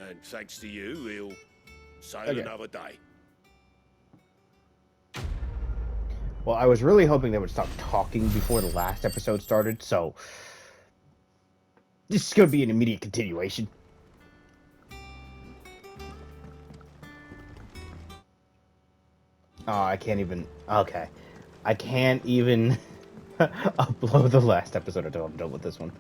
And thanks to you, he'll sail Okay. another day. Well, I was really hoping they would stop talking before the last episode started, so this is going to be an immediate continuation. Oh, I can't even... Okay. I can't even upload the last episode until I'm done with this one.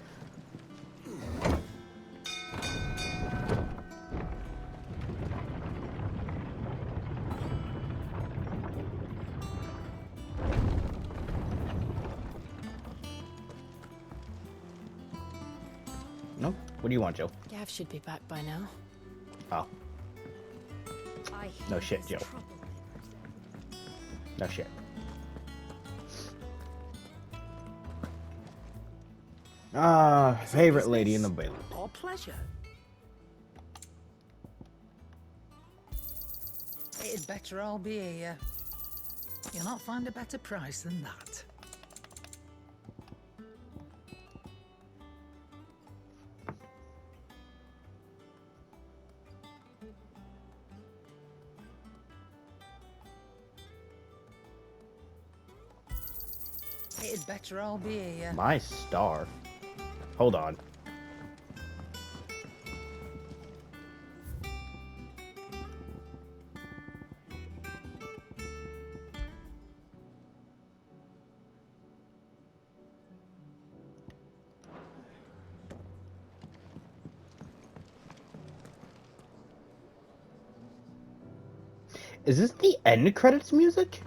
No? What do you want, Joe? Gav should be back by now. Oh. No shit, Joe. No shit. Favorite lady in the Bailey. Or pleasure. It'd better all be here. You'll not find a better price than that. It'd better all be here. My star. Hold on. Is this the end credits music?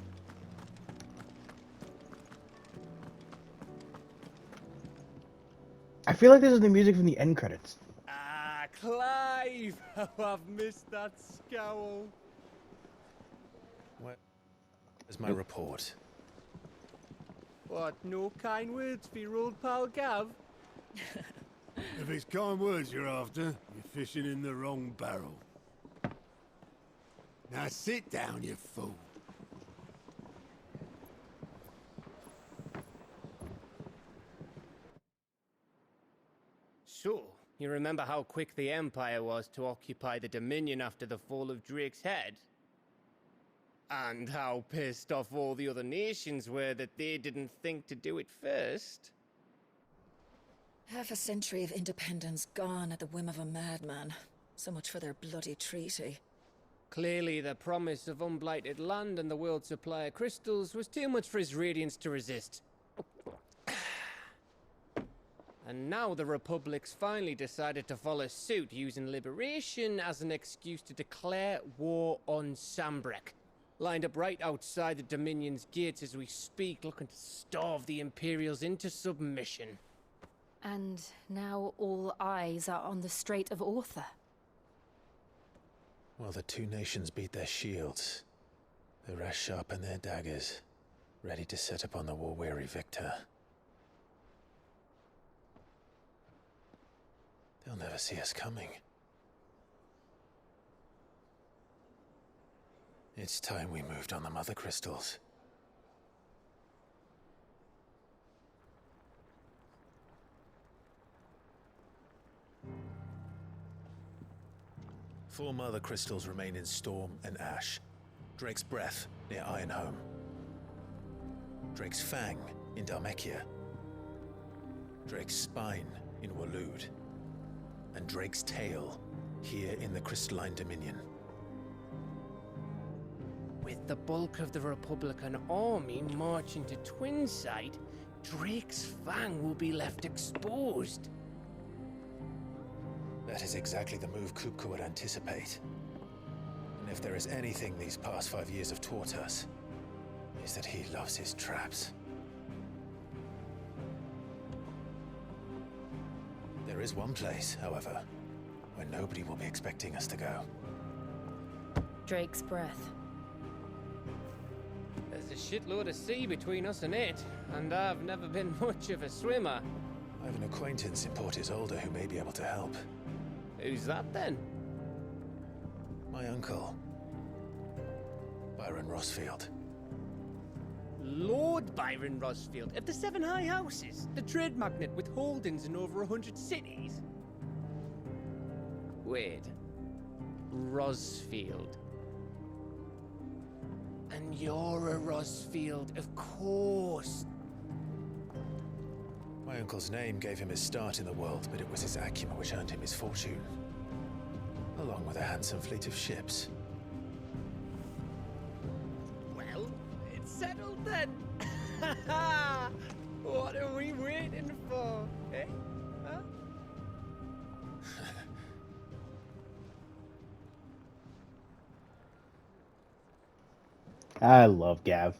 I feel like this is the music from the end credits. Ah, Clive! How I've missed that scowl. Where's my report? What, no kind words for your old pal Gav? If it's kind words you're after, you're fishing in the wrong barrel. Now sit down, you fool. So, you remember how quick the Empire was to occupy the Dominion after the fall of Drake's head? And how pissed off all the other nations were that they didn't think to do it first? Half a century of independence gone at the whim of a madman. So much for their bloody treaty. Clearly, the promise of unblighted land and the world's supply of crystals was too much for his radiance to resist. And now the Republic's finally decided to follow suit, using liberation as an excuse to declare war on Sambrek. Lined up right outside the Dominion's gates as we speak, looking to starve the Imperials into submission. And now all eyes are on the Strait of Author. Well, the two nations beat their shields. The rest sharpen their daggers, ready to set upon the war-weary victor. They'll never see us coming. It's time we moved on the mother crystals. Four mother crystals remain in Storm and Ash. Drake's Breath near Ironhome. Drake's Fang in Dhalmekia. Drake's Spine in Waloed. And Drake's Tail here in the Crystalline Dominion. With the bulk of the Republican army marching to Twinside, Drake's Fang will be left exposed. That is exactly the move Kupka would anticipate. And if there is anything these past 5 years have taught us, is that he loves his traps. There is one place, however, where nobody will be expecting us to go. Drake's Breath. There's a shitload of sea between us and it, and I've never been much of a swimmer. I have an acquaintance in Port Isolde who may be able to help. Who's that then? My uncle, Byron Rossfield. Lord Byron Rossfield of the Seven High Houses, the trade magnate with holdings in over 100 cities. Wait, Rosfield. And you're a Rosfield, of course. My uncle's name gave him his start in the world, but it was his acumen which earned him his fortune. Along with a handsome fleet of ships. Well, it's settled then. What are we waiting for, eh? Huh? I love Gav.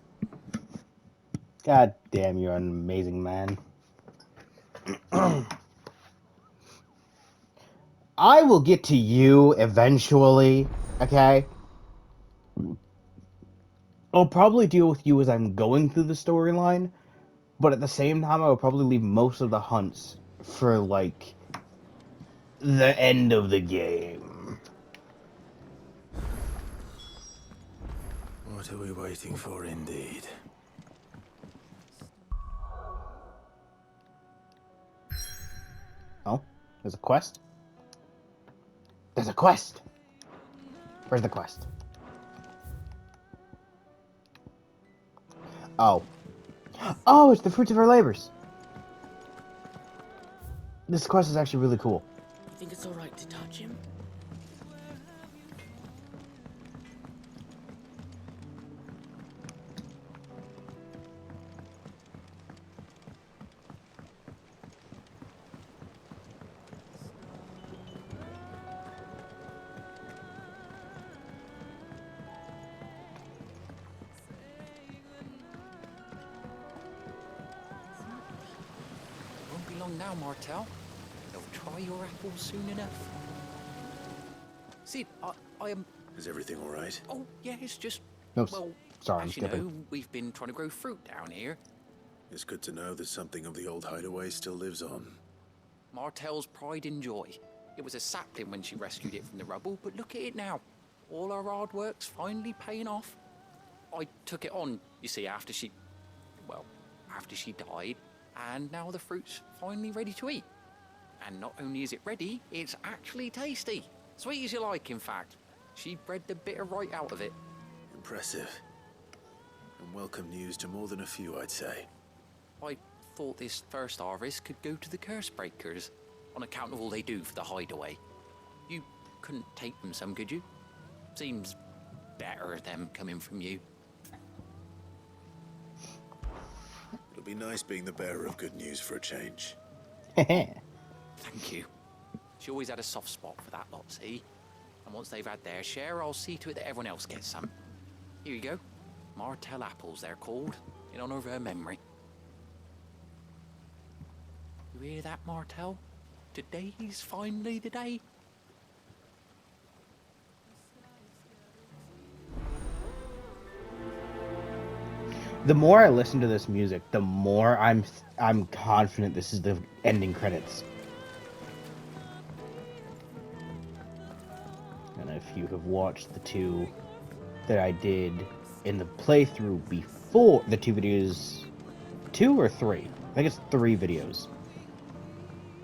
God damn, you're an amazing man. I will get to you eventually, okay? I'll probably deal with you as I'm going through the storyline, but at the same time, I will probably leave most of the hunts for, like, the end of the game. What are we waiting for, indeed? Oh, there's a quest? There's a quest! Where's the quest? Oh. Oh, it's the fruits of our labors! This quest is actually really cool. You think it's alright to touch him? Won't be long now, Martel. They'll try your apples soon enough. See, I am... Is everything all right? Oh, yeah, it's just... No, well, sorry, I'm as you know, skipping. we've been trying to grow fruit down here. It's good to know that something of the old hideaway still lives on. Martel's pride and joy. It was a sapling when she rescued it from the rubble, but look at it now. All our hard work's finally paying off. I took it on, you see, after she died, and now the fruit's finally ready to eat. And not only is it ready, it's actually tasty. Sweet as you like, in fact. She bred the bitter right out of it. Impressive. And welcome news to more than a few, I'd say. I thought this first harvest could go to the curse breakers, on account of all they do for the hideaway. You couldn't take them some, could you? Seems better them coming from you. It'll be nice being the bearer of good news for a change. Thank you. She always had a soft spot for that lot, see? And once they've had their share, I'll see to it that everyone else gets some. Here you go. Martel apples, they're called, in honor of her memory. You hear that, Martel? Today's finally the day. The more I listen to this music, the more I'm confident this is the ending credits. And if you have watched the two that I did in the playthrough before, the two videos, 2 or 3? I think it's 3 videos.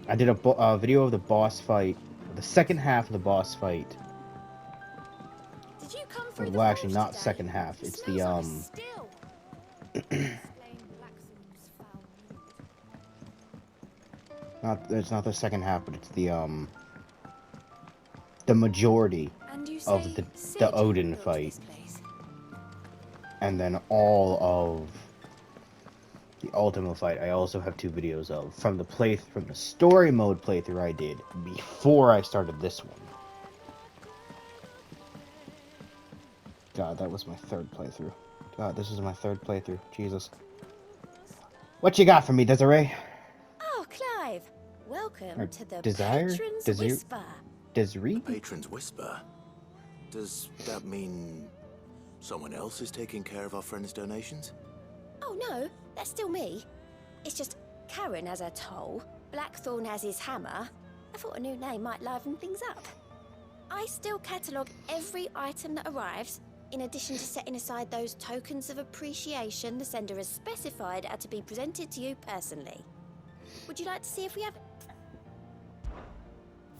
I did a video of the boss fight, the second half of the boss fight. Did you come through Well, actually, not second half. It's the it's not the second half, but it's the majority of the Odin fight, and then all of the Ultima fight. I also have 2 videos of from the story mode playthrough I did before I started this one. God, that was my 3rd playthrough. God, this is my 3rd playthrough. Jesus. What you got for me, Desiree? Oh, Clive. Welcome to the Desire? Patron's Desire? Whisper. Desiree? Patron's Whisper? Does that mean someone else is taking care of our friend's donations? Oh, no. That's still me. It's just Karen has her toll, Blackthorn has his hammer. I thought a new name might liven things up. I still catalogue every item that arrives, in addition to setting aside those tokens of appreciation the sender has specified are to be presented to you personally. Would you like to see if we have...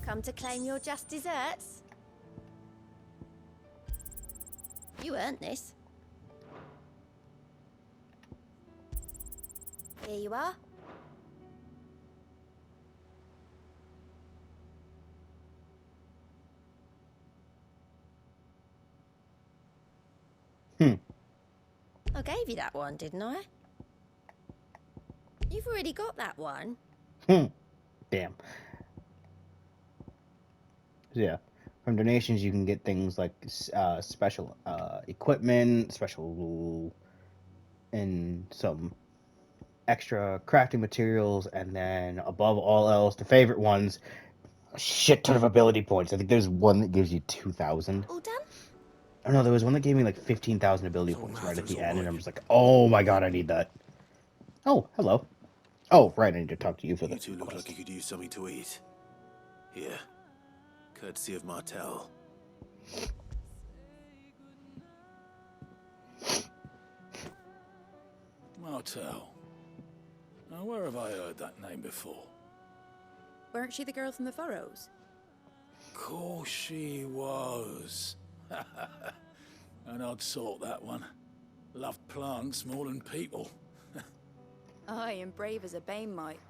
Come to claim your just desserts? You earned this. Here you are. I gave you that one, didn't I? You've already got that one. Damn. So yeah, from donations you can get things like special equipment, special and some extra crafting materials, and then above all else, the favorite ones, a shit ton of ability points. I think there's one that gives you 2,000. All done? Oh no, there was one that gave me like 15,000 ability points right at the end, all and I'm just like, oh my god, I need that. Oh, hello. Oh, right, I need to talk to you for You the two look quest. like you could use something to eat. Here. Courtesy of Martel. Martel. Now, where have I heard that name before? Weren't she the girl from the Furrows? Course she was. An odd sort, that one. Loved plants more than people. Aye, and brave as a bane might.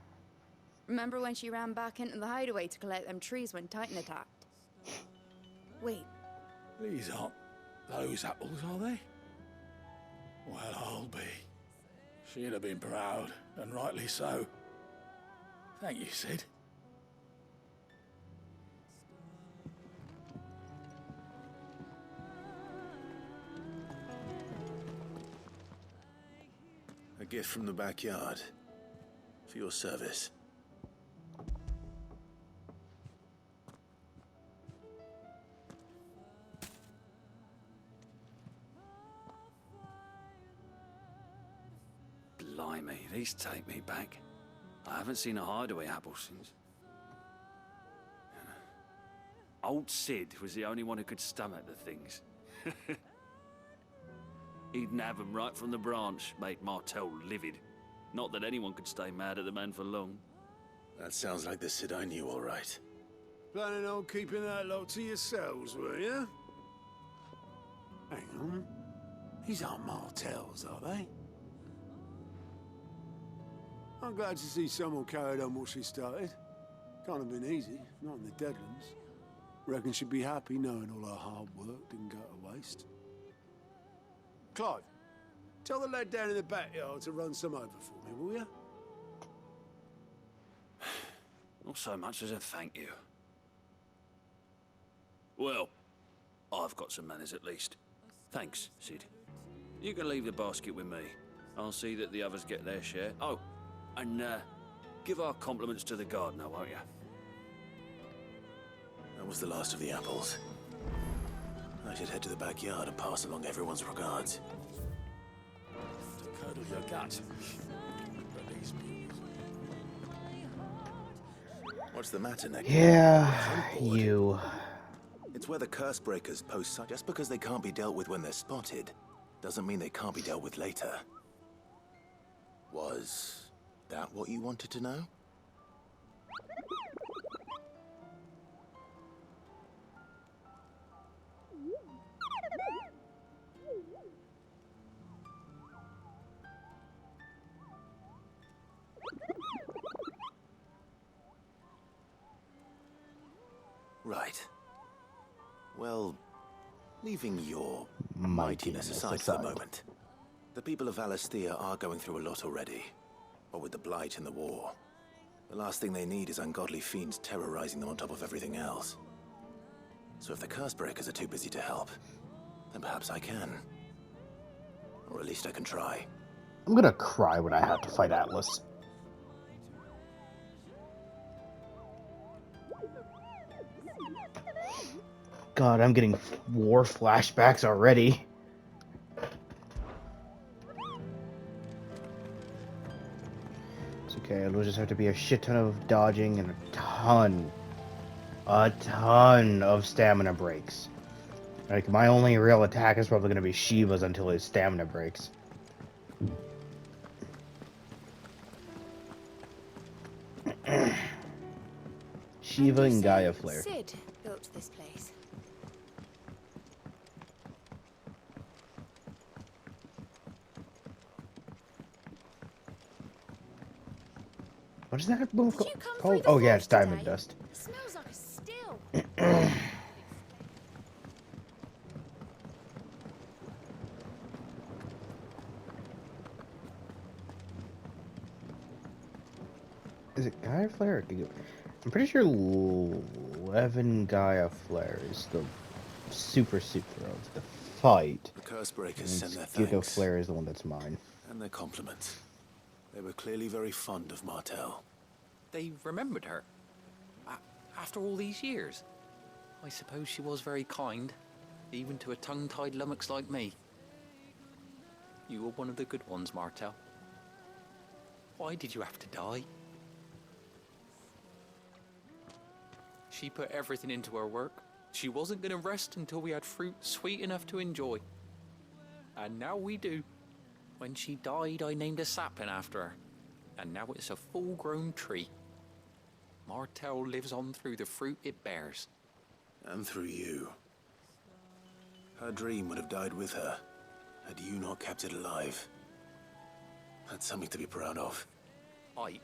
Remember when she ran back into the hideaway to collect them trees when Titan attacked? Wait, These aren't those apples, are they? Well, I'll be. She'd have been proud, and rightly so. Thank you, Sid. A gift from the backyard. For your service. Blimey, these take me back. I haven't seen a hideaway apple since. Old Sid was the only one who could stomach the things. He'd nab them right from the branch, made Martel livid. Not that anyone could stay mad at the man for long. That sounds like the Sid I knew, all right. Planning on keeping that lot to yourselves, were you? Hang on. These aren't Martels, are they? I'm glad to see someone carried on what she started. Can't have been easy, not in the Deadlands. Reckon she'd be happy knowing all her hard work didn't go to waste. Clive, tell the lad down in the backyard to run some over for me, will you? Not so much as a thank you. Well, I've got some manners at least. Thanks, Sid. You can leave the basket with me. I'll see that the others get their share. Oh, and give our compliments to the gardener, won't you? That was the last of the apples. I should head to the backyard and pass along everyone's regards. To curdle your gut. What's the matter, Nick? Yeah, you. It's where the curse breakers post. Just because they can't be dealt with when they're spotted, doesn't mean they can't be dealt with later. Was that what you wanted to know? Right. Well, leaving your mightiness aside for the moment, the people of Valisthea are going through a lot already. What with the Blight and the war. The last thing they need is ungodly fiends terrorizing them on top of everything else. So if the Cursebreakers are too busy to help, then perhaps I can. Or at least I can try. I'm gonna cry when I have to fight Atlas. God, I'm getting war flashbacks already. It's okay, it'll just have to be a shit ton of dodging and a ton of stamina breaks. Like, my only real attack is probably gonna be Shiva's until his stamina breaks. Shiva and Gaia Flare. Sid built this place. What is that little Did you come called? through the Oh yeah, it's forest diamond today? dust. It smells like a still. Is it Gaia Flare? I'm pretty sure 11 Gaia Flare is the super of the fight. The curse breakers And send their Giga thanks. Flare is the one that's mine. And their compliments. They were clearly very fond of Martel. They remembered her. After all these years. I suppose she was very kind, even to a tongue-tied lummox like me. You were one of the good ones, Martel. Why did you have to die? She put everything into her work. She wasn't going to rest until we had fruit sweet enough to enjoy. And now we do. When she died, I named a sapling after her. And now it's a full-grown tree. Martel lives on through the fruit it bears. And through you. Her dream would have died with her, had you not kept it alive. That's something to be proud of. I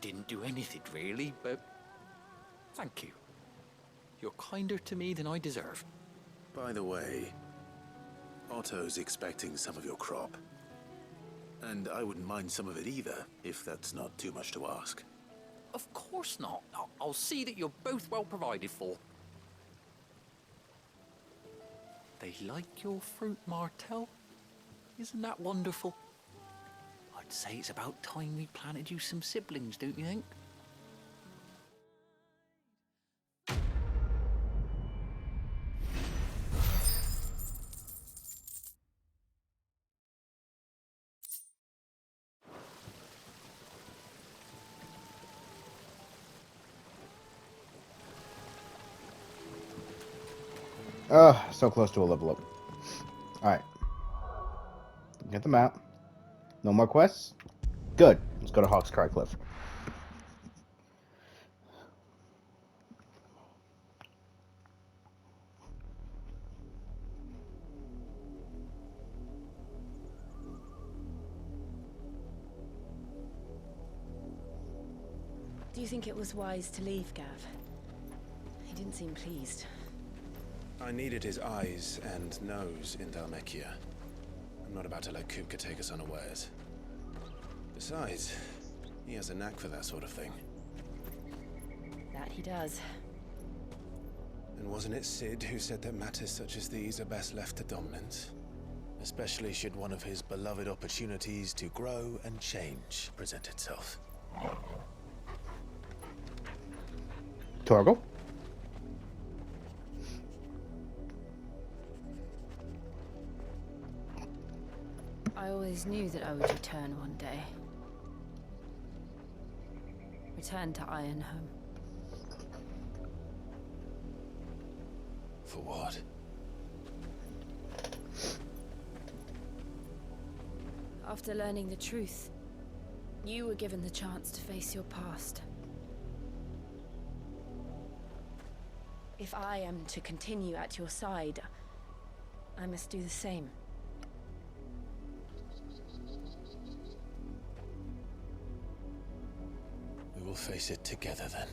didn't do anything really, but thank you. You're kinder to me than I deserve. By the way, Otto's expecting some of your crop. And I wouldn't mind some of it either, if that's not too much to ask. Of course not. I'll see that you're both well provided for. They like your fruit, Martel. Isn't that wonderful? I'd say it's about time we planted you some siblings, don't you think? So close to a level up. Alright. Get the map. No more quests? Good. Let's go to Hawk's Cry Cliff. Do you think it was wise to leave, Gav? He didn't seem pleased. I needed his eyes and nose in Dhalmekia. I'm not about to let Kupka take us unawares. Besides, he has a knack for that sort of thing. That he does. And wasn't it Sid who said that matters such as these are best left to dominance? Especially should one of his beloved opportunities to grow and change present itself. Torgal? I always knew that I would return one day. Return to Ironhome. For what? After learning the truth, you were given the chance to face your past. If I am to continue at your side, I must do the same. We will face it together then.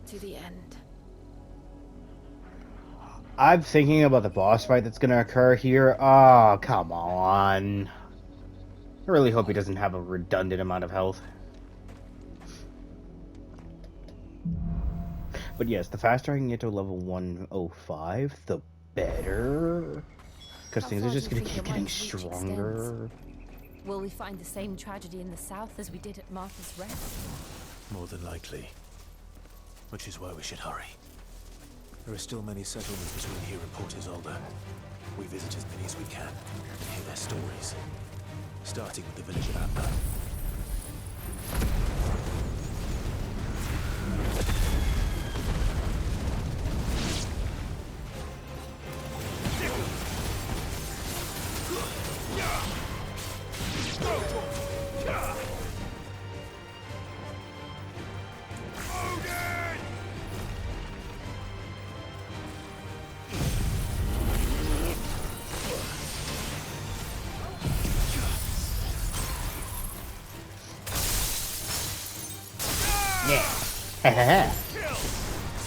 To the end. I'm thinking about the boss fight that's gonna occur here. Oh, come on. I really hope he doesn't have a redundant amount of health. But yes, the faster I can get to level 105, the better. Because things are just gonna keep getting stronger. Will we find the same tragedy in the south as we did at Martha's Rest? More than likely. Which is why we should hurry. There are still many settlements between here and Port Isolde. We visit as many as we can and hear their stories. Starting with the village of Amber.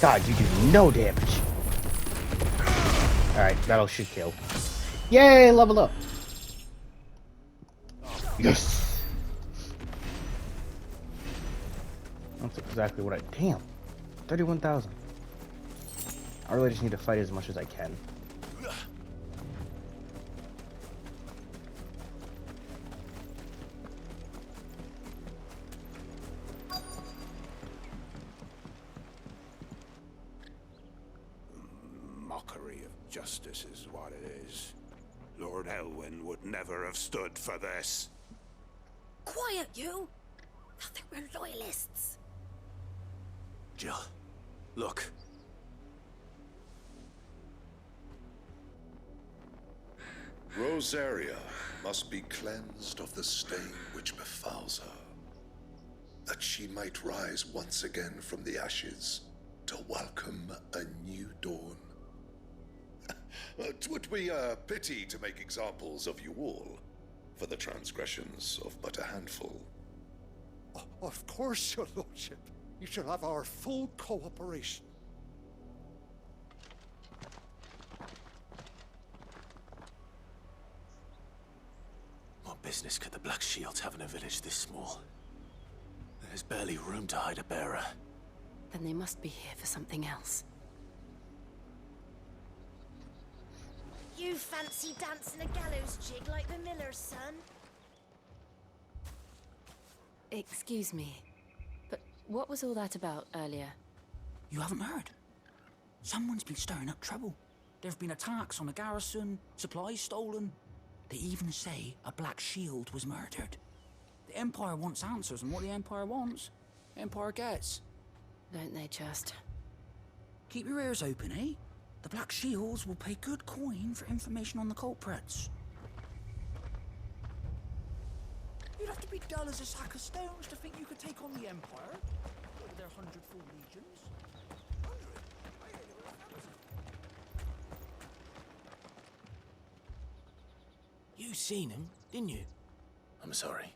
God, you do no damage. Alright, that'll should kill. Yay, level up. Yes. That's exactly what I... Damn. 31,000. I really just need to fight as much as I can. Mockery of justice is what it is. Lord Elwyn would never have stood for this. Quiet, you! I think we're loyalists. Jill, look. Rosaria must be cleansed of the stain which befouls her, that she might rise once again from the ashes to welcome a new dawn. 'Twould be a pity to make examples of you all, for the transgressions of but a handful. Of course, your lordship. You shall have our full cooperation. What business could the Black Shields have in a village this small? There's barely room to hide a bearer. Then they must be here for something else. You fancy dancing a gallows jig like the miller's son? Excuse me, but what was all that about earlier? You haven't heard? Someone's been stirring up trouble. There have been attacks on the garrison, supplies stolen. They even say a Black Shield was murdered. The Empire wants answers, and what the Empire wants, the Empire gets. Don't they just? Keep your ears open, eh? The Black Shields will pay good coin for information on the culprits. You'd have to be dull as a sack of stones to think you could take on the Empire with their 100 full legions. You seen him, didn't you? I'm sorry.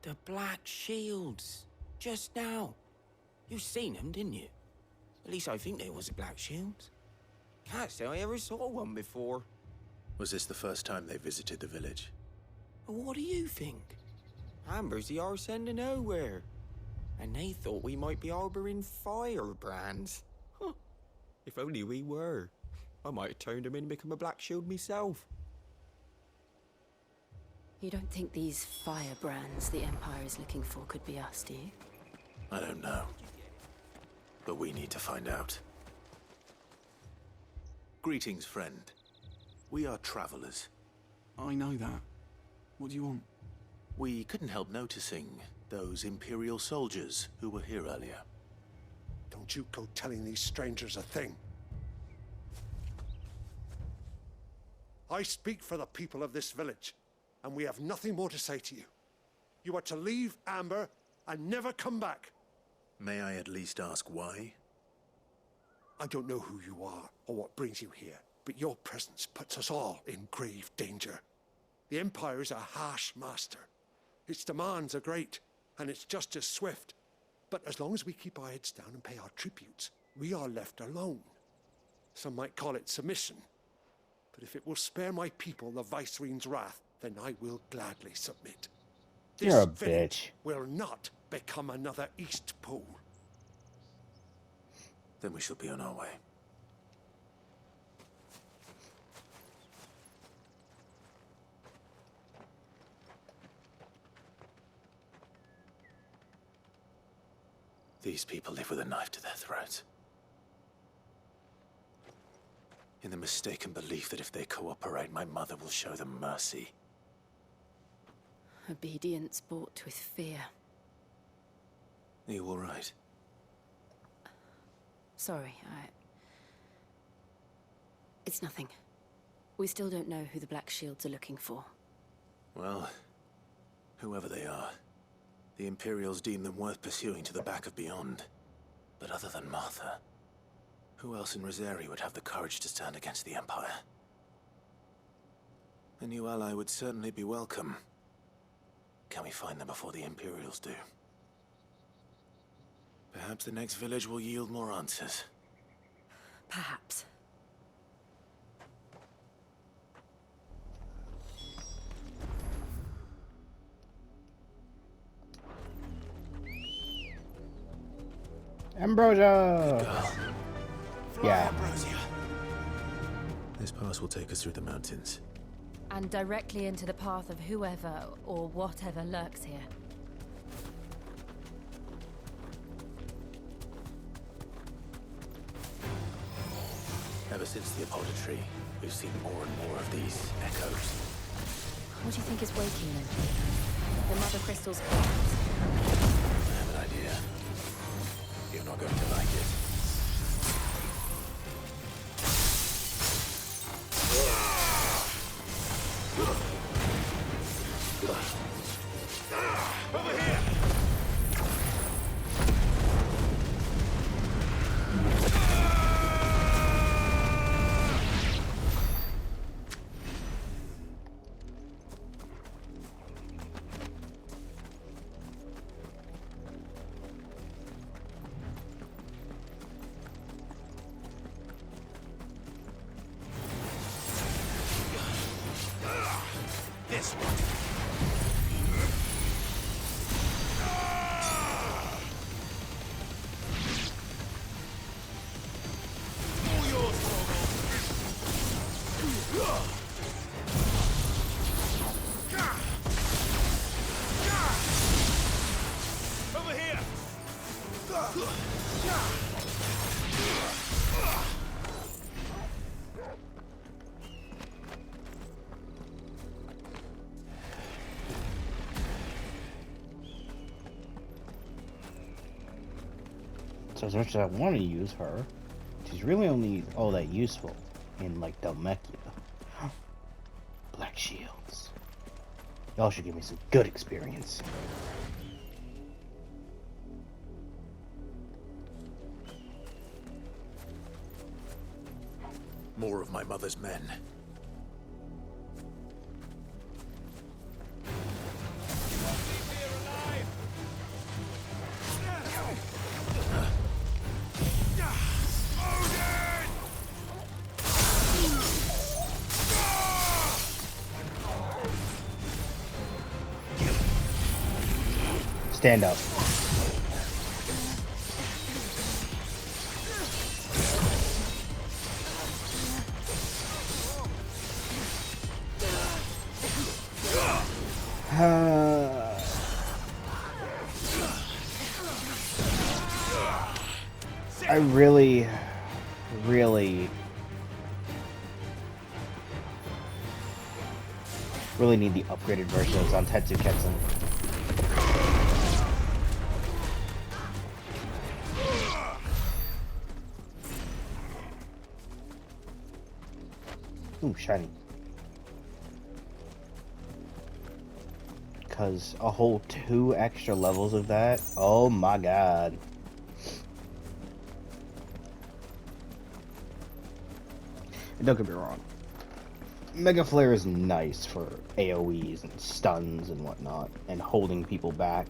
The Black Shields. Just now. You seen them, didn't you? At least I think there was a Black Shield. Can't say I ever saw one before. Was this the first time they visited the village? What do you think? Amber's the arse end of nowhere. And they thought we might be harboring firebrands. Huh. If only we were. I might have turned them in and become a Black Shield myself. You don't think these firebrands the Empire is looking for could be us, do you? I don't know. But we need to find out. Greetings, friend. We are travelers. I know that. What do you want? We couldn't help noticing those Imperial soldiers who were here earlier. Don't you go telling these strangers a thing. I speak for the people of this village, and we have nothing more to say to you. You are to leave Amber and never come back. May I at least ask why? I don't know who you are or what brings you here, but your presence puts us all in grave danger. The Empire is a harsh master. Its demands are great, and its justice swift. But as long as we keep our heads down and pay our tributes, we are left alone. Some might call it submission. But if it will spare my people the Viceroy's wrath, then I will gladly submit. You're a This village bitch. will not become another East Pole. Then we shall be on our way. These people live with a knife to their throats. In the mistaken belief that if they cooperate, my mother will show them mercy. Obedience bought with fear. Are you all right? Sorry, It's nothing. We still don't know who the Black Shields are looking for. Well, whoever they are, the Imperials deem them worth pursuing to the back of beyond. But other than Martha, who else in Rosaria would have the courage to stand against the Empire? A new ally would certainly be welcome. Can we find them before the Imperials do? Perhaps the next village will yield more answers. Perhaps. Ambrosia! Yeah. Ambrosia. This pass will take us through the mountains. And directly into the path of whoever or whatever lurks here. Ever since the Apodatory, we've seen more and more of these echoes. What do you think is waking them? The Mother Crystal's collapse? I have an idea. You're not going to like it. Over here! This one. All yours, over here. So as much as I want to use her, she's really only all that useful in, like, Dalmekia. Black shields. Y'all should give me some good experience. More of my mother's men. Stand up. I really need the upgraded version of Zantetsu Ketsun. Ooh, shiny. Because a whole 2 extra levels of that? Oh my god. And don't get me wrong. Mega Flare is nice for AoEs and stuns and whatnot, and holding people back.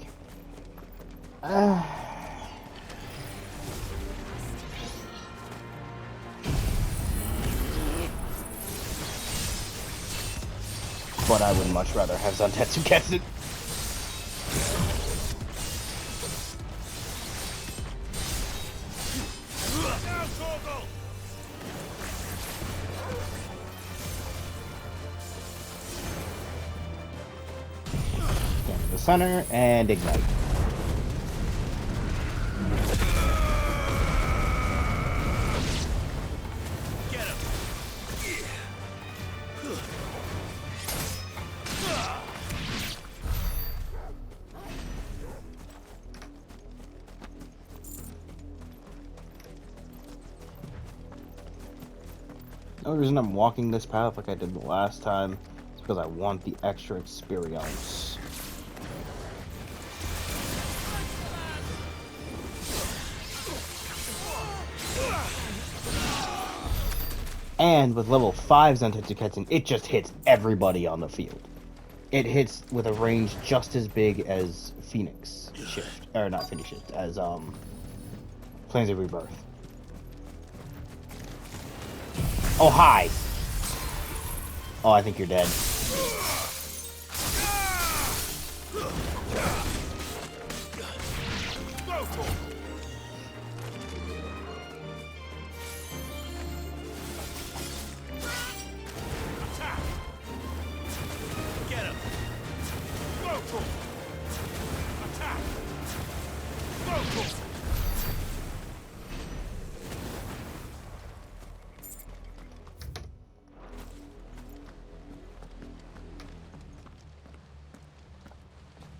But I would much rather have Zantetsu Ketsun. Stand in the center and ignite. The only reason I'm walking this path like I did the last time is because I want the extra experience. And with level 5 Zantetsu Ketsun, it just hits everybody on the field. It hits with a range just as big as Phoenix Shift. Or not Phoenix Shift, as Planes of Rebirth. Oh, hi! Oh, I think you're dead.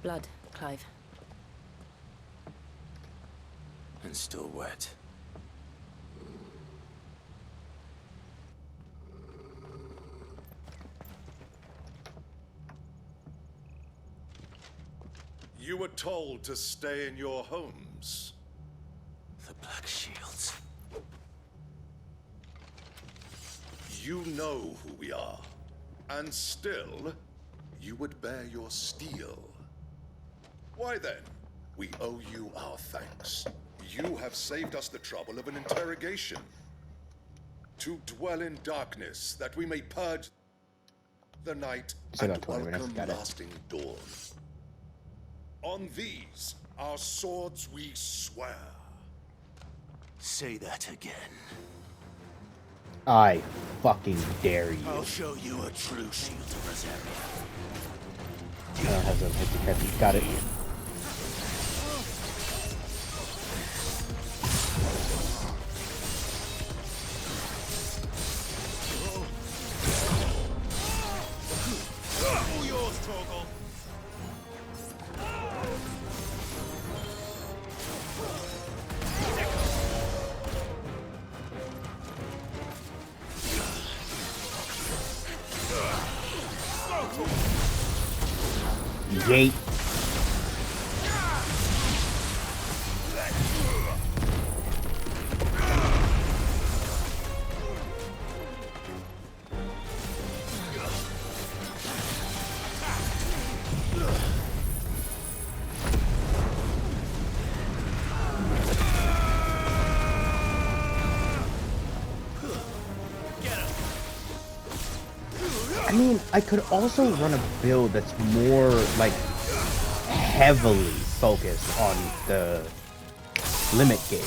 Blood, Clive. And still wet. You were told to stay in your homes. The Black Shields. You know who we are. And still, you would bear your steel. Why then, we owe you our thanks. You have saved us the trouble of an interrogation. To dwell in darkness, that we may purge the night Still and got 20 minutes, welcome got it. lasting dawn. On these, our swords we swear. Say that again. I fucking dare you. I'll show you a true shield to Rosaria. I don't have some hit the catch. Got it. All yours, Torgal. Gate. I mean, I could also run a build that's more, like, heavily focused on the limit gauge.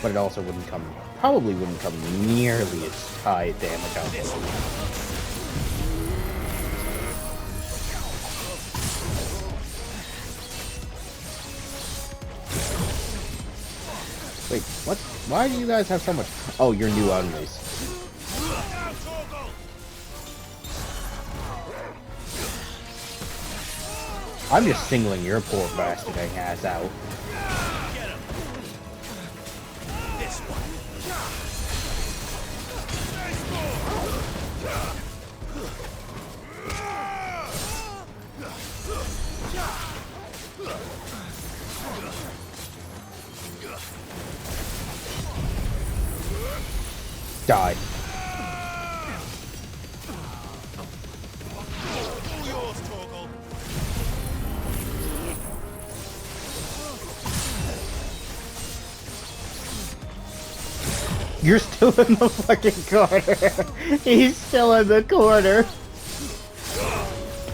But it also wouldn't come, probably wouldn't come nearly as high damage output. Wait, what? Why do you guys have so much? Oh, you're new enemies. I'm just singling your poor bastard ass out. This one. Die. All yours, Torgal. You're still in the fucking corner. He's still in the corner.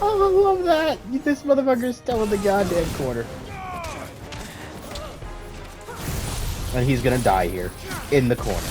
Oh, I love that. This motherfucker's still in the goddamn corner. And he's gonna die here. In the corner.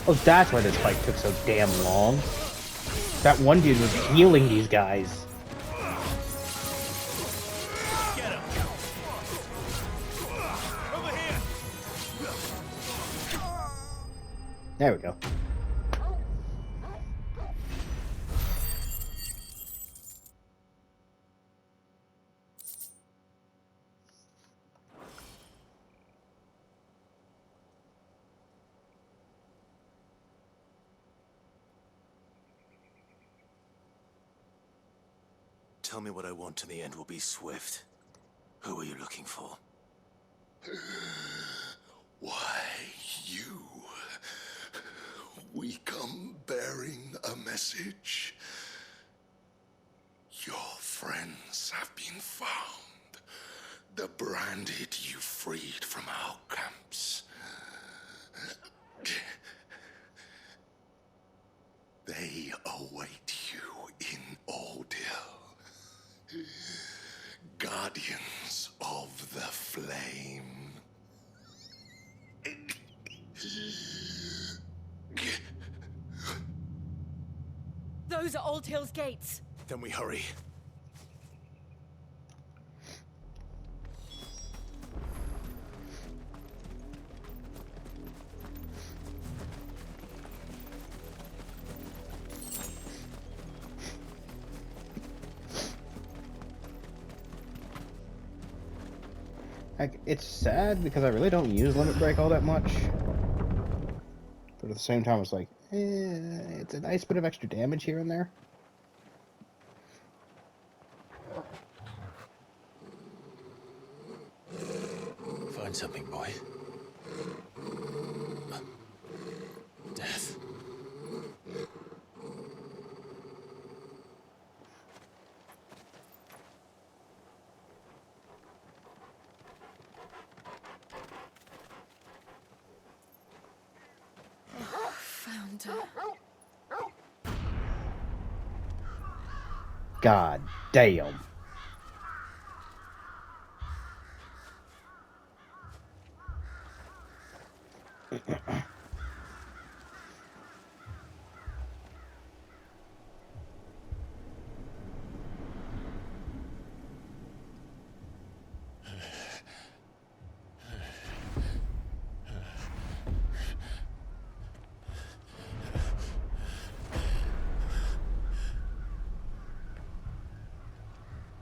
Oh, that's why this fight took so damn long. That one dude was healing these guys. There we go. tell me what I want and the end will be swift. Who are you looking for? Why, you. We come bearing a message. Your friends have been found. The branded you freed from our camps. They await you in Ordil. Guardians of the Flame. Those are Old Hill's gates. Then we hurry. Like, it's sad because I really don't use Limit Break all that much. But at the same time, it's like, it's a nice bit of extra damage here and there. Find something, boy. Death. Found her. God damn.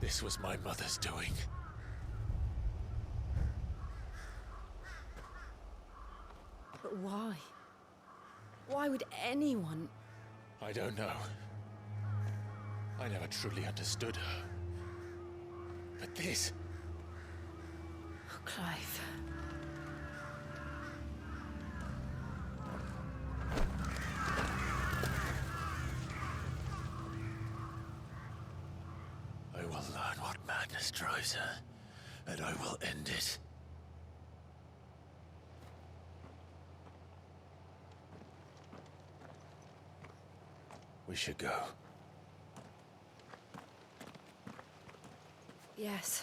This was my mother's doing. But why? Why would anyone? I don't know. I never truly understood her. But this... Oh, Clive. I will learn what madness drives her, and I will end it. We should go. Yes.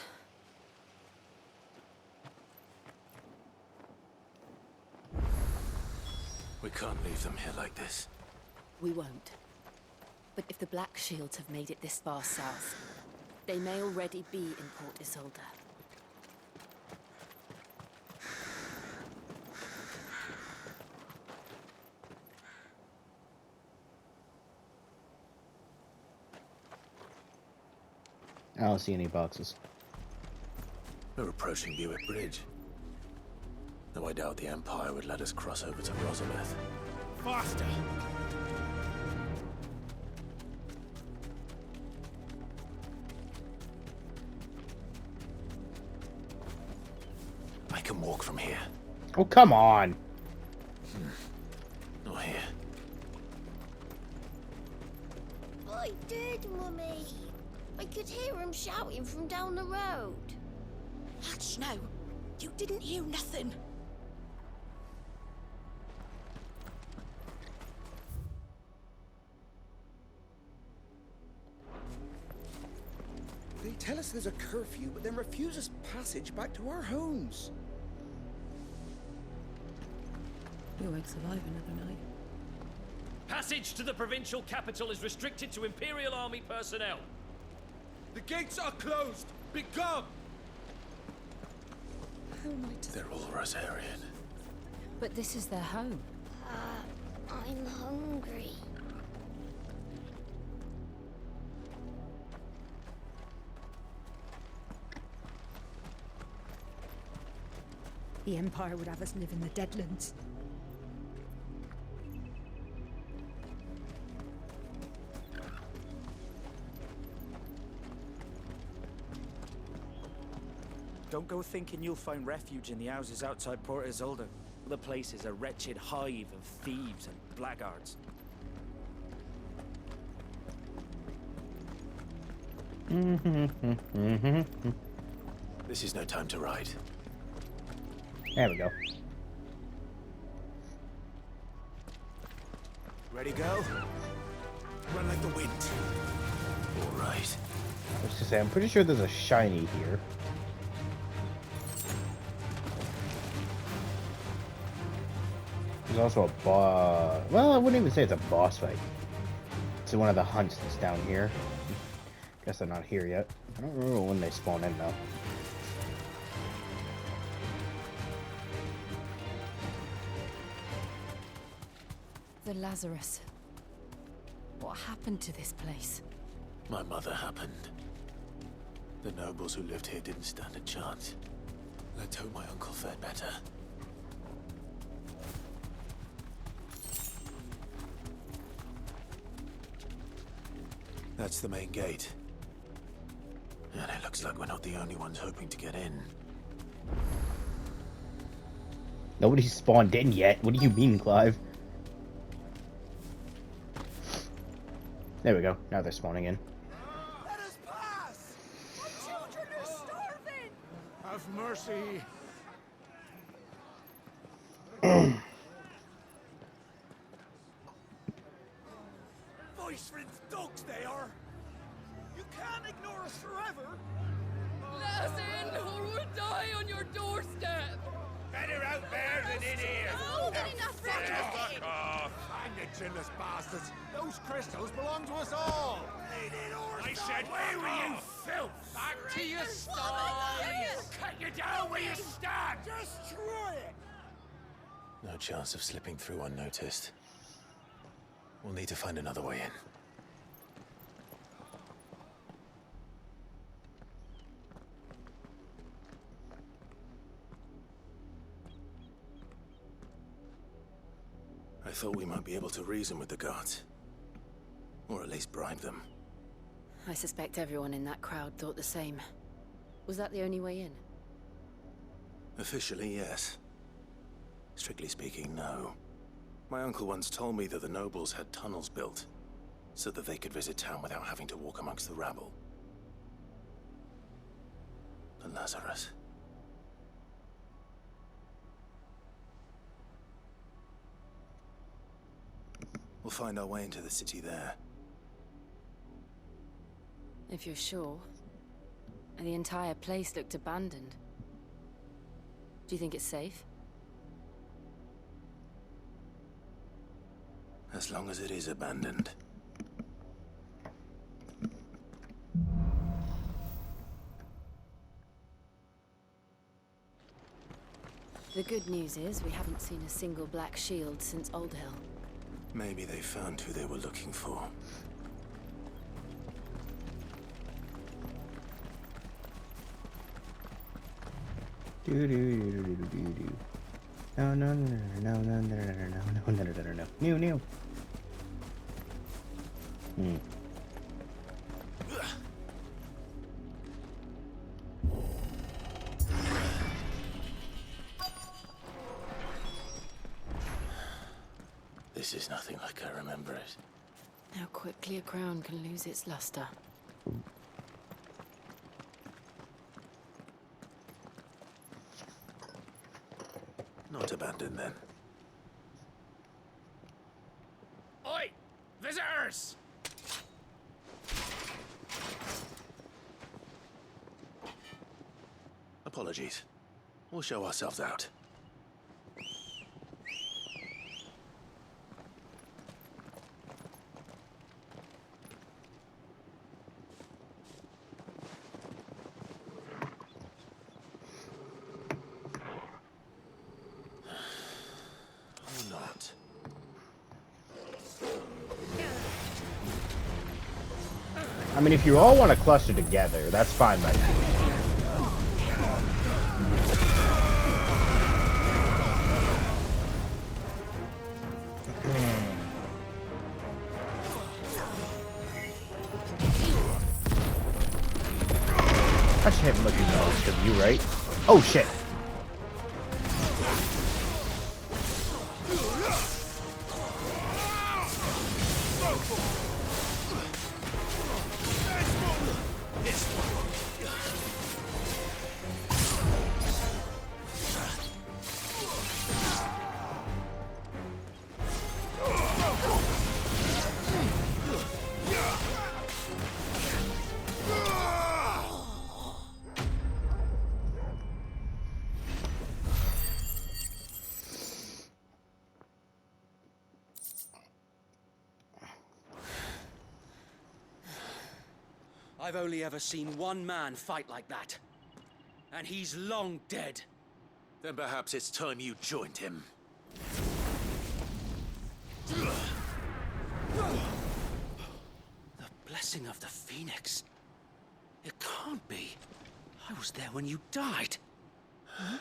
We can't leave them here like this. We won't. But if the Black Shields have made it this far south, they may already be in Port Isolde. I don't see any boxes. We're approaching Buick Bridge. Though I doubt the Empire would let us cross over to Rosalith. Faster! I can walk from here. Oh, come on! Not here. I did, Mummy. I could hear him shouting from down the road. Hutch, no. You didn't hear nothing. They tell us there's a curfew, but then refuse us passage back to our homes. You won't survive another night. Passage to the provincial capital is restricted to Imperial Army personnel. The gates are closed! Begone! How am I to... They're all Rosarian. But this is their home. I'm hungry. The Empire would have us live in the Deadlands. Don't go thinking you'll find refuge in the houses outside Port Isolde. The place is a wretched hive of thieves and blackguards. This is no time to ride. There we go. Ready, go? Run like the wind. All right. I was gonna say, I'm pretty sure there's a shiny here. There's also a boss. Well, I wouldn't even say it's a boss fight. It's one of the hunts that's down here. Guess they're not here yet. I don't remember when they spawn in though. The Lazarus. What happened to this place? My mother happened. The nobles who lived here didn't stand a chance. Let's hope my uncle fared better. That's the main gate. And it looks like we're not the only ones hoping to get in. Nobody's spawned in yet. What do you mean, Clive? There we go. Now they're spawning in. Let us pass! Our children are starving! Have mercy. Voice-rinsed dogs they are! You can't ignore us forever! Let us in, or we'll die on your doorstep! Better out there than in here. No, Fuck off. Hang the chinless bastards! Those crystals belong to us all! I said, where were you, filth? Back to your sties. Cut you down where you stand. Destroy it! No chance of slipping through unnoticed. We'll need to find another way in. I thought we might be able to reason with the guards. Or at least bribe them. I suspect everyone in that crowd thought the same. Was that the only way in? Officially, yes. Strictly speaking, no. My uncle once told me that the nobles had tunnels built, so that they could visit town without having to walk amongst the rabble. The Lazarus. We'll find our way into the city there. If you're sure. The entire place looked abandoned. Do you think it's safe? As long as it is abandoned. The good news is we haven't seen a single black shield since Old Hill. Maybe they found who they were looking for. Do do do do do do do. No no no no no no no no no no no no. New new. This is nothing like I remember it. How quickly a crown can lose its luster. Not abandoned then. Oi! Visitors! Apologies. We'll show ourselves out. I mean, if you all want to cluster together, that's fine by me. I should have looked at most of you, right? Oh shit. I've only ever seen one man fight like that. And he's long dead. Then perhaps it's time you joined him. The blessing of the Phoenix. It can't be. I was there when you died. Huh?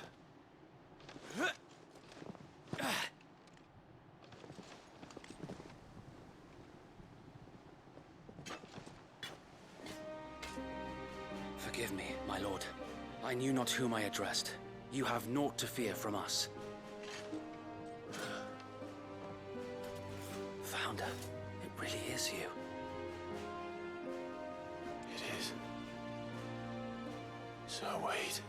Forgive me, my lord. I knew not whom I addressed. You have naught to fear from us. Founder, it really is you. It is. So wait.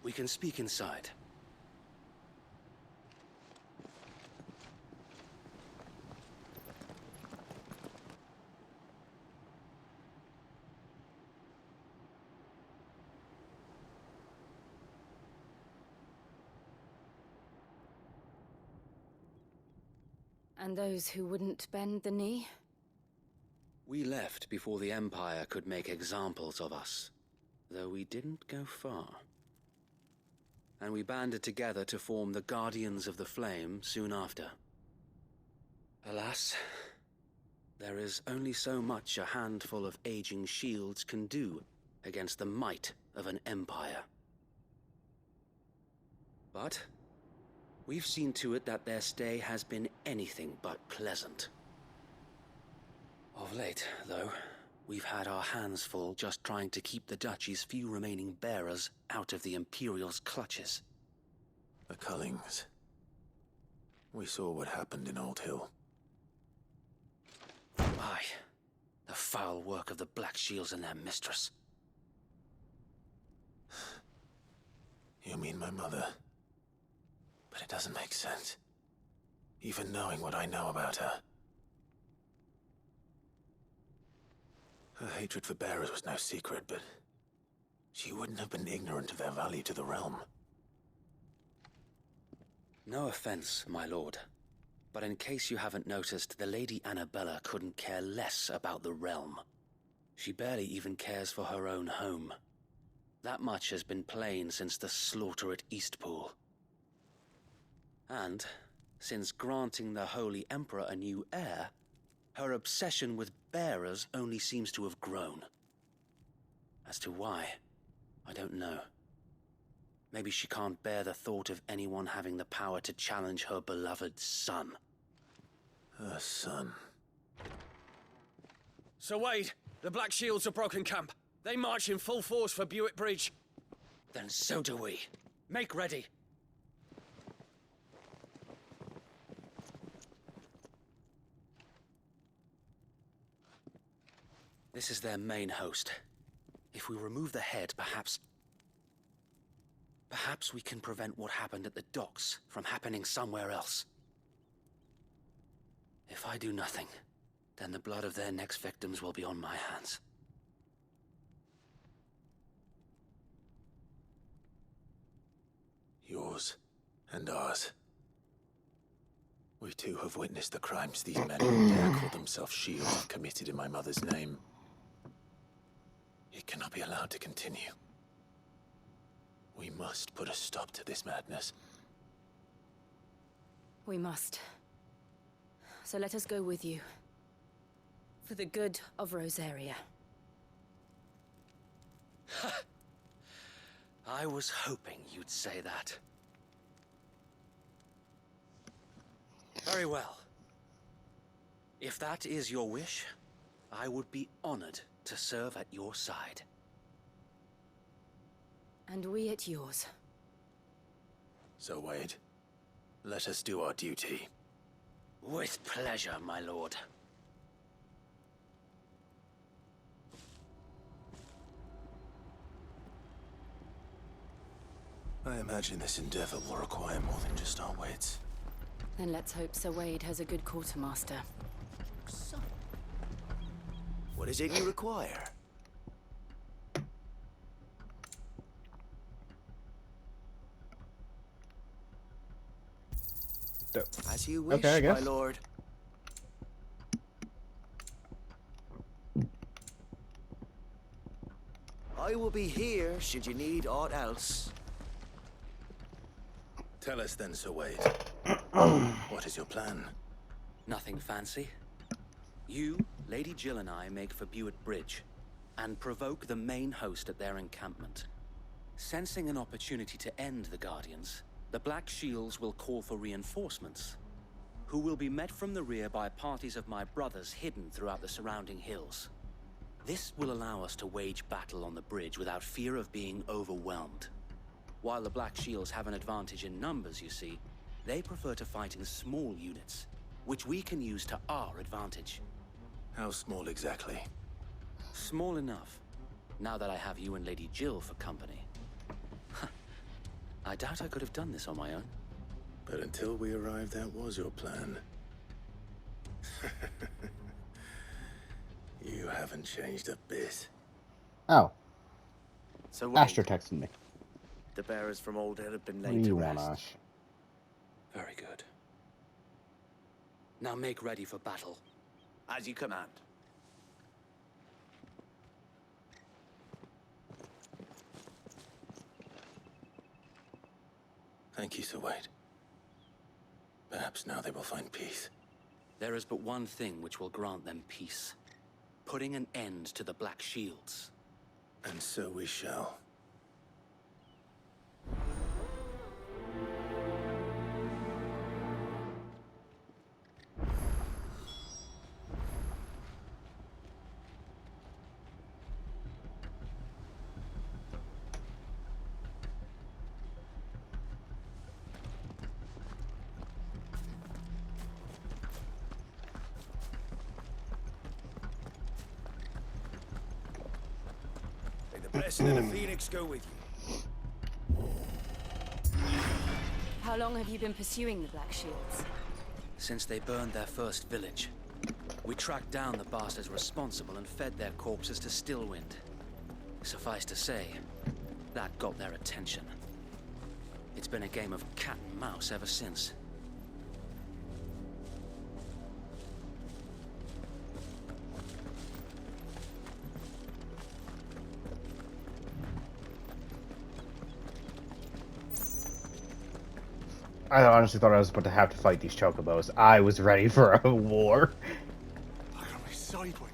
We can speak inside. And those who wouldn't bend the knee? We left before the Empire could make examples of us, though we didn't go far. And we banded together to form the Guardians of the Flame soon after. Alas, there is only so much a handful of aging shields can do against the might of an empire. But we've seen to it that their stay has been anything but pleasant. Of late, though, we've had our hands full just trying to keep the Duchy's few remaining bearers out of the Imperial's clutches. The Cullings. We saw what happened in Old Hill. Aye. The foul work of the Black Shields and their mistress. You mean my mother? But it doesn't make sense. Even knowing what I know about her. Her hatred for bearers was no secret, but she wouldn't have been ignorant of their value to the realm. No offense, my lord, but in case you haven't noticed, the Lady Annabella couldn't care less about the realm. She barely even cares for her own home. That much has been plain since the slaughter at Eastpool. And, since granting the Holy Emperor a new heir, her obsession with bearers only seems to have grown. As to why, I don't know. Maybe she can't bear the thought of anyone having the power to challenge her beloved son. Her son. Sir Wade, the Black Shields have broken camp. They march in full force for Buick Bridge. Then so do we. Make ready. This is their main host. If we remove the head, perhaps we can prevent what happened at the docks from happening somewhere else. If I do nothing, then the blood of their next victims will be on my hands. Yours and ours. We too have witnessed the crimes these men who dare call themselves shields have committed in my mother's name. It cannot be allowed to continue. We must put a stop to this madness. We must. So let us go with you. For the good of Rosaria. I was hoping you'd say that. Very well. If that is your wish, I would be honored to serve at your side. And we at yours. So, Wade, let us do our duty. With pleasure, my lord. I imagine this endeavor will require more than just our wits. Then let's hope Sir Wade has a good quartermaster. What is it you require? As you wish, Okay, I guess. my lord. I will be here should you need aught else. Tell us then, Sir Wade. What is your plan? Nothing fancy. You, Lady Jill and I make for Buett Bridge and provoke the main host at their encampment. Sensing an opportunity to end the Guardians, the Black Shields will call for reinforcements, who will be met from the rear by parties of my brothers hidden throughout the surrounding hills. This will allow us to wage battle on the bridge without fear of being overwhelmed. While the Black Shields have an advantage in numbers, you see, they prefer to fight in small units, which we can use to our advantage. How small exactly? Small enough, now that I have you and Lady Jill for company. I doubt I could have done this on my own. But until we arrived, that was your plan. You haven't changed a bit. Oh. So Asher texted me. The bearers from Old Hill have been What do laid to you want, rest. Ash? Very good. Now make ready for battle. As you command. Thank you, Sir Wade. Perhaps now they will find peace. There is but one thing which will grant them peace. Putting an end to the Black Shields. And so we shall. May the blessing of the Phoenix go with you. How long have you been pursuing the Black Shields? Since they burned their first village, we tracked down the bastards responsible and fed their corpses to Stillwind. Suffice to say, that got their attention. It's been a game of cat and mouse ever since. I honestly thought I was about to have to fight these chocobos. I was ready for a war. Look at me sideways.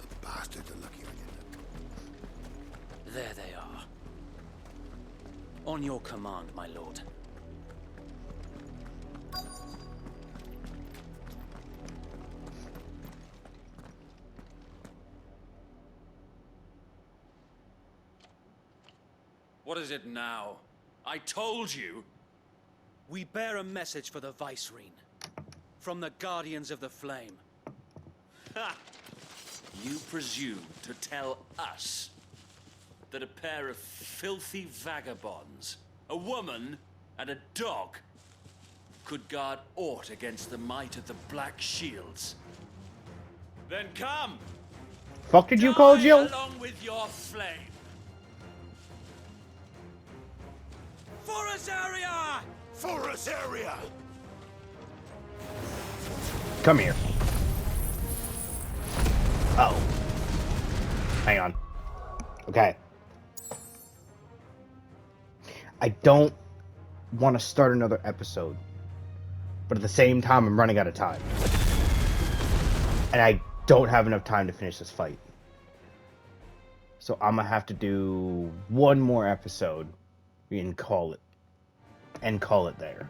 The bastards are lucky on you. There they are. On your command, my lord. What is it now? I told you! We bear a message for the Vicereine. From the Guardians of the Flame. Ha! You presume to tell us that a pair of filthy vagabonds, a woman and a dog, could guard aught against the might of the Black Shields? Then come! Fuck did you call Jill? Along with your flame! For us area! For us area! Come here. Oh. Hang on. Okay. I don't want to start another episode. But at the same time, I'm running out of time. And I don't have enough time to finish this fight. So I'm gonna have to do one more episode and call it there.